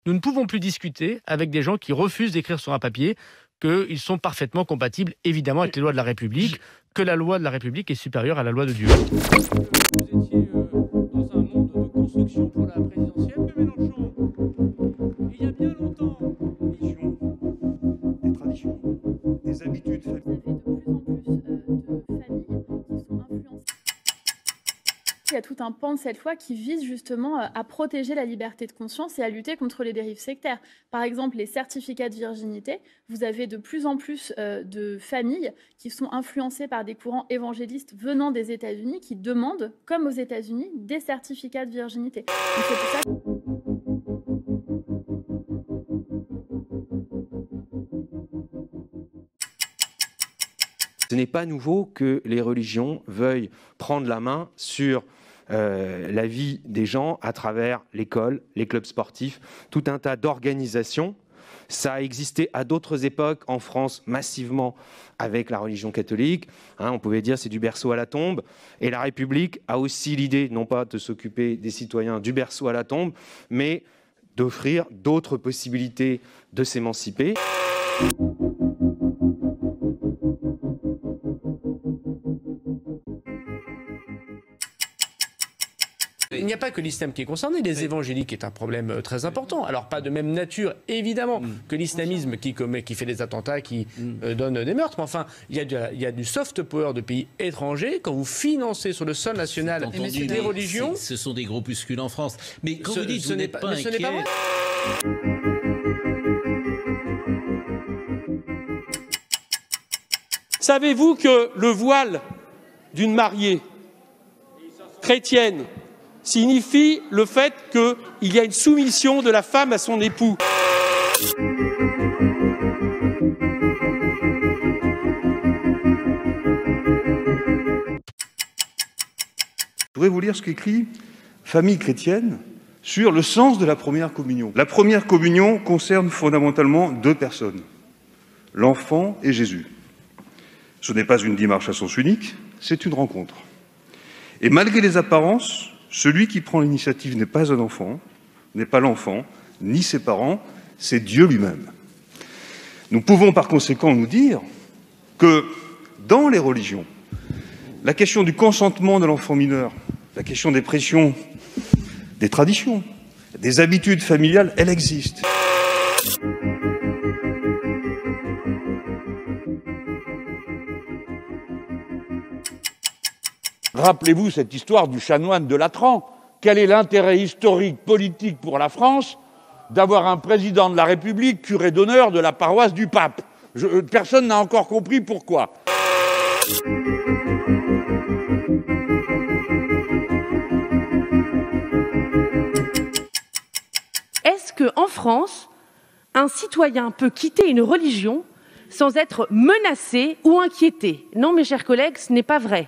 Nous ne pouvons plus discuter avec des gens qui refusent d'écrire sur un papier qu'ils sont parfaitement compatibles, évidemment, avec les lois de la République, que la loi de la République est supérieure à la loi de Dieu. Vous étiez dans un monde de construction pour la présidentielle de Mélenchon. Il y a bien longtemps. Des traditions, des habitudes. Vous avez de plus en plus de familles qui sont influencées. Il y a tout un pan de cette loi qui vise justement à protéger la liberté de conscience et à lutter contre les dérives sectaires. Par exemple, les certificats de virginité, vous avez de plus en plus de familles qui sont influencées par des courants évangélistes venant des États-Unis qui demandent, comme aux États-Unis, des certificats de virginité. Donc c'est pour ça que... Ce n'est pas nouveau que les religions veuillent prendre la main sur la vie des gens à travers l'école, les clubs sportifs, tout un tas d'organisations. Ça a existé à d'autres époques en France massivement avec la religion catholique. On pouvait dire c'est du berceau à la tombe. Et la République a aussi l'idée, non pas de s'occuper des citoyens du berceau à la tombe, mais d'offrir d'autres possibilités de s'émanciper. Il n'y a pas que l'islam qui est concerné, les évangéliques est un problème très important. Alors pas de même nature, évidemment, que l'islamisme qui fait des attentats, qui donne des meurtres. Mais enfin, il y a du soft power de pays étrangers. Quand vous financez sur le sol national des religions... Ce sont des groupuscules en France. Mais quand vous dites que vous n'êtes pas inquiet... Savez-vous que le voile d'une mariée chrétienne signifie le fait qu'il y a une soumission de la femme à son époux. Je voudrais vous lire ce qu'écrit Famille chrétienne sur le sens de la première communion. La première communion concerne fondamentalement deux personnes, l'enfant et Jésus. Ce n'est pas une démarche à sens unique, c'est une rencontre. Et malgré les apparences, celui qui prend l'initiative n'est pas un enfant, n'est pas l'enfant, ni ses parents, c'est Dieu lui-même. Nous pouvons par conséquent nous dire que dans les religions, la question du consentement de l'enfant mineur, la question des pressions, des traditions, des habitudes familiales, elle existe. Rappelez-vous cette histoire du chanoine de Latran. Quel est l'intérêt historique, politique pour la France d'avoir un président de la République curé d'honneur de la paroisse du pape? Personne n'a encore compris pourquoi. Est-ce qu'en France, un citoyen peut quitter une religion sans être menacé ou inquiété? Non, mes chers collègues, ce n'est pas vrai.